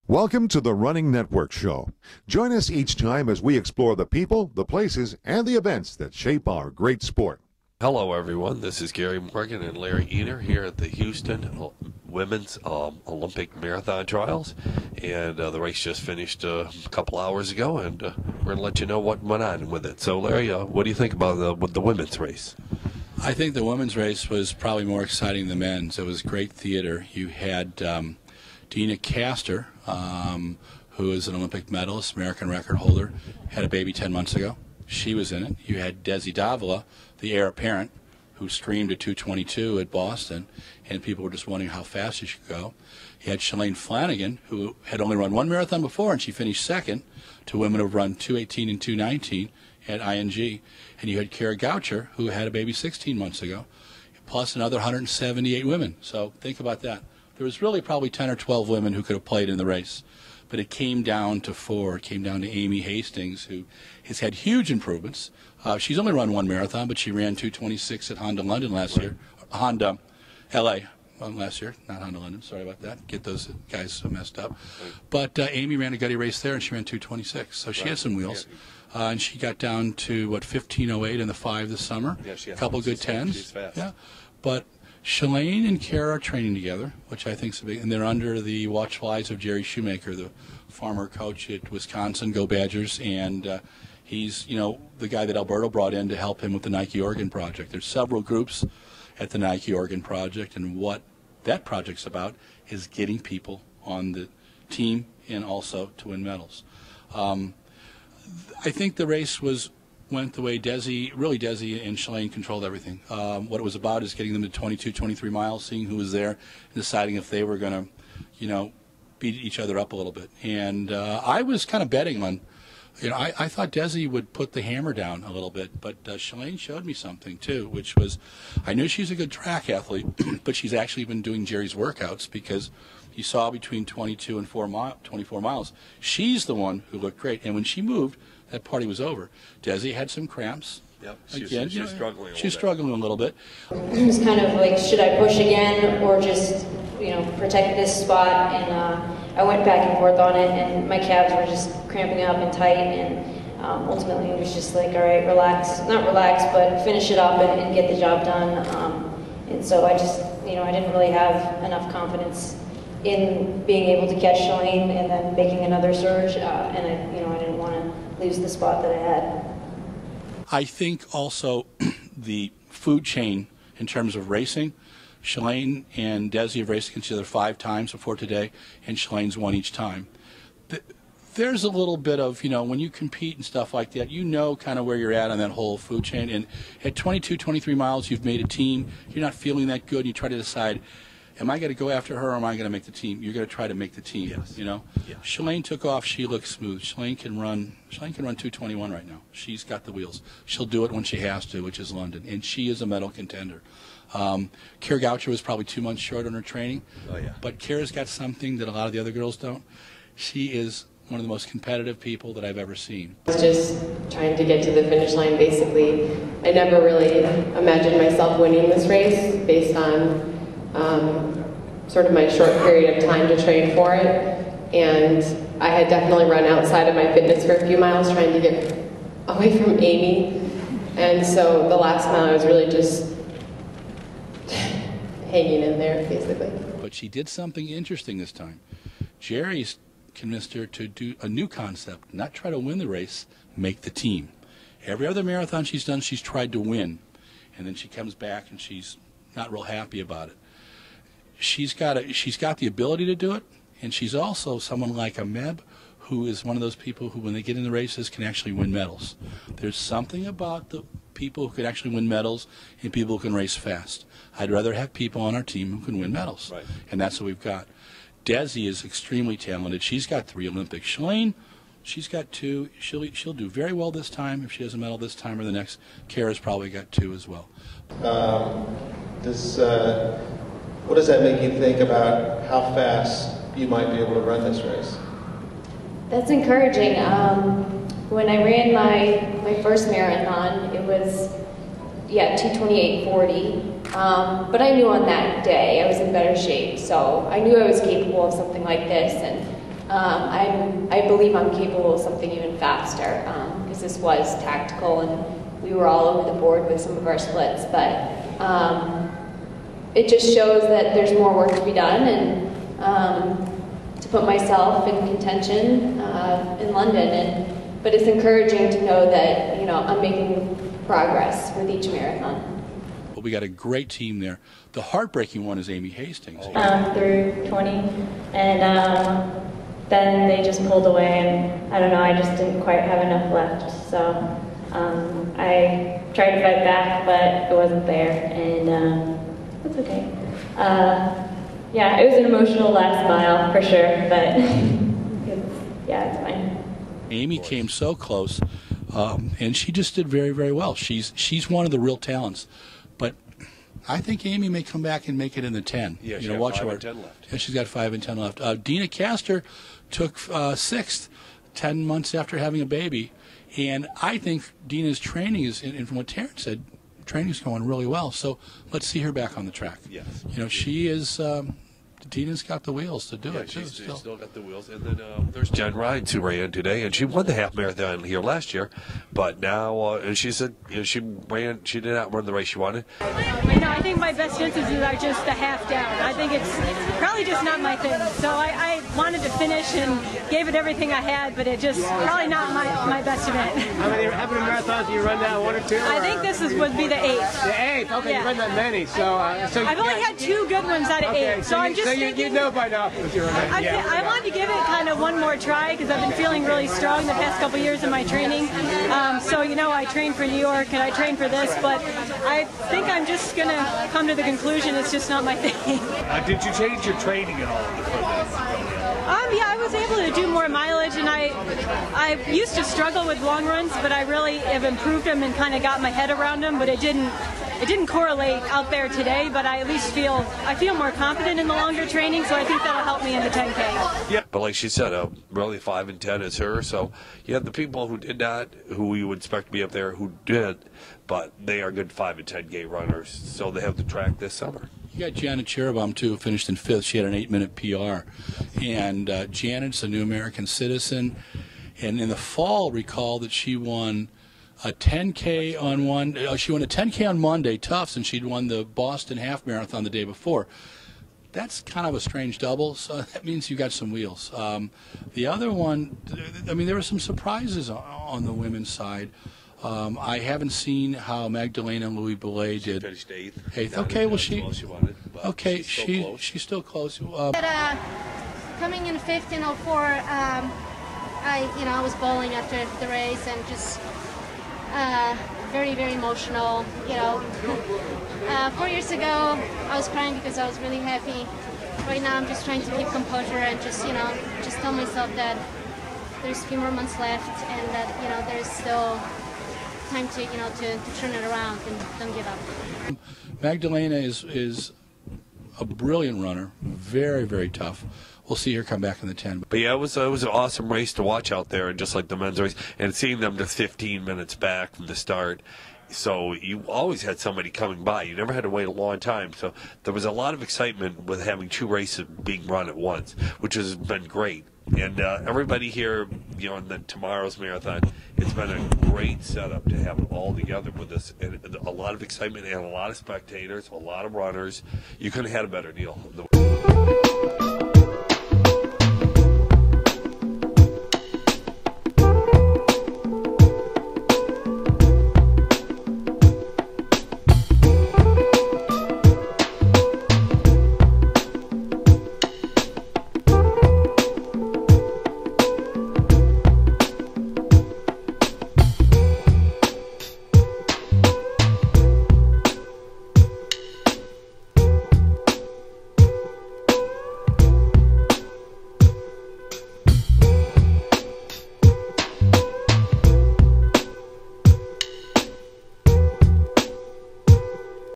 Welcome to the Running Network Show. Join us each time as we explore the people, the places, and the events that shape our great sport. Hello, everyone. This is Gary Morgan and Larry Eder here at the Houston Women's Olympic Marathon Trials. And the race just finished a couple hours ago, and we're going to let you know what went on with it. So, Larry, what do you think about the women's race? I think the women's race was probably more exciting than the men's. It was great theater. You had Dina Castor, who is an Olympic medalist, American record holder, had a baby 10 months ago. She was in it. You had Desi Davila, the heir apparent, who streamed at 2:22 at Boston, and people were just wondering how fast she should go. You had Shalane Flanagan, who had only run one marathon before, and she finished second to women who have run 2:18 and 2:19 at ING. And you had Kara Goucher, who had a baby 16 months ago, plus another 178 women. So think about that. There was really probably 10 or 12 women who could have played in the race, but it came down to four. It came down to Amy Hastings, who has had huge improvements. She's only run one marathon, but she ran 2:26 at Honda London last year. Honda LA last year, not Honda London. Sorry about that. Get those guys messed up. But Amy ran a gutty race there, and she ran 2:26. So she has some wheels. And she got down to, 15:08 in the 5 this summer. Yeah, she has a couple good 10s. She's fast. Yeah. But Shalane and Kara are training together, which I think is big, and they're under the watchful eyes of Jerry Shoemaker, the former coach at Wisconsin, Go Badgers, and he's, the guy that Alberto brought in to help him with the Nike Oregon project. There's several groups at the Nike Oregon project, and what that project's about is getting people on the team and also to win medals. I think the race went the way Desi and Shalane controlled everything. What it was about is getting them to 22, 23 miles, seeing who was there, and deciding if they were going to, beat each other up a little bit. And I was kind of betting on, I thought Desi would put the hammer down a little bit, but Shalane showed me something too, which was, I knew she's a good track athlete, but she's actually been doing Jerry's workouts, because you saw between 22 and 24 miles, she's the one who looked great. And when she moved, that party was over. Desi had some cramps. Yep, Again, she's struggling a little bit. She's struggling a little bit. It was kind of like, should I push again or just, protect this spot? And I went back and forth on it, and my calves were just cramping up and tight. And ultimately, it was just like, all right, relax. Not relax, but finish it up and get the job done. And so I just, I didn't really have enough confidence in being able to catch Shalane and then making another surge. And I didn't want to lose the spot that I had. I think also the food chain in terms of racing, Shalane and Desi have raced against each other 5 times before today, and Shalane's won each time. There's a little bit of, when you compete and stuff like that, kind of where you're at on that whole food chain. And at 22, 23 miles, you've made a team. You're not feeling that good. And you try to decide, am I going to go after her or am I going to make the team? You're going to try to make the team, Yes. Yeah. Shalane took off. She looks smooth. Shalane can run 2:21 right now. She's got the wheels. She'll do it when she has to, which is London. And she is a medal contender. Kara Goucher was probably 2 months short on her training. Oh, yeah. But Kara's got something that a lot of the other girls don't. She is one of the most competitive people that I've ever seen. I was just trying to get to the finish line, basically. I never really imagined myself winning this race based on sort of my short period of time to train for it. And I had definitely run outside of my fitness for a few miles trying to get away from Amy. And so the last mile I was really just hanging in there, basically. But she did something interesting this time. Jerry's convinced her to do a new concept, not try to win the race, make the team. Every other marathon she's done, she's tried to win. And then she comes back and she's not real happy about it. She's got the ability to do it, and she's also someone like a Meb, who is one of those people who, when they get in the races, can actually win medals. There's something about the people who can actually win medals and people who can race fast. I'd rather have people on our team who can win medals, right. And that's what we've got. Desi is extremely talented. She's got 3 Olympics. Shalane, she's got 2. She'll do very well this time if she has a medal this time or the next. Kara's probably got 2 as well. What does that make you think about how fast you might be able to run this race? That's encouraging. When I ran my first marathon, it was 2:28:40. But I knew on that day I was in better shape, so I knew I was capable of something like this. And I believe I'm capable of something even faster, because this was tactical and we were all over the board with some of our splits, but it just shows that there's more work to be done, and to put myself in contention in London. But it's encouraging to know that, you know, I'm making progress with each marathon. But we got a great team there. The heartbreaking one is Amy Hastings. Through 20, and then they just pulled away, and I don't know, I just didn't quite have enough left. So I tried to fight back, but it wasn't there, and it's okay. Yeah, it was an emotional last mile for sure, but it's fine. Amy came so close, and she just did very, very well. She's one of the real talents, but I think Amy may come back and make it in the 10. Yeah, she's got 5 and 10 left. Yeah, she's got 5 and 10 left. Dina Castor took 6th, 10 months after having a baby, and I think Dina's training is, and from what Terrence said, training's going really well. So let's see her back on the track. Yes. You know, she is. Dina's got the wheels to do it too. She's still got the wheels. And then there's Jen Rides, who ran today, and she won the half marathon here last year. But now, and she said, you know, she did not run the race she wanted. No, I think my best chances are just the half down. I think it's probably just not my thing. So I wanted to finish and gave it everything I had, but it just probably not my best event. How many marathons do you run now? 1 or 2? I think this would be the 8th. The 8th? Okay, yeah. You run that many. So I've only had 2 good ones out of 8. So I'm just thinking. You know by now if you're running. I wanted to give it kind of one more try because I've been feeling really strong the past couple years in my training. So, you know, I trained for New York and I trained for this, but I think I'm just going to come to the conclusion it's just not my thing. Did you change your training at all? Yeah, I was able to do more mileage, and I used to struggle with long runs, but I really have improved them and kind of got my head around them, but it didn't correlate out there today, but I at least feel more confident in the longer training, so I think that'll help me in the 10K. Yeah, but like she said, really 5 and 10 is her. So you have the people who did not, who you would expect to be up there, who did, but they are good 5 and 10K runners, so they have the track this summer. You got Janet Cherubim, too, who finished in 5th. She had an 8-minute PR. And Janet's a new American citizen. And in the fall, recall that she won a 10K on one. She won a 10K on Monday, Tufts, and she'd won the Boston Half Marathon the day before. That's kind of a strange double, so that means you got some wheels. The other one, I mean, there were some surprises on the women's side. I haven't seen how Magdalena Louis Belay did. She finished 8th. 8th. Okay, well she's still close. Coming in 5th in 04, I was bawling after the race and just very, very emotional. 4 years ago I was crying because I was really happy. Right now I'm just trying to keep composure and just tell myself that there's a few more months left and that there's still time to turn it around and don't give up. Magdalena is a brilliant runner, very, very tough. We'll see her come back in the 10. But yeah, it was an awesome race to watch out there, just like the men's race, and seeing them just 15 minutes back from the start. So you always had somebody coming by. You never had to wait a long time. So there was a lot of excitement with having 2 races being run at once, which has been great. And everybody here, in tomorrow's marathon, it's been a great setup to have it all together with us. And a lot of excitement and a lot of spectators, a lot of runners. You couldn't have had a better deal.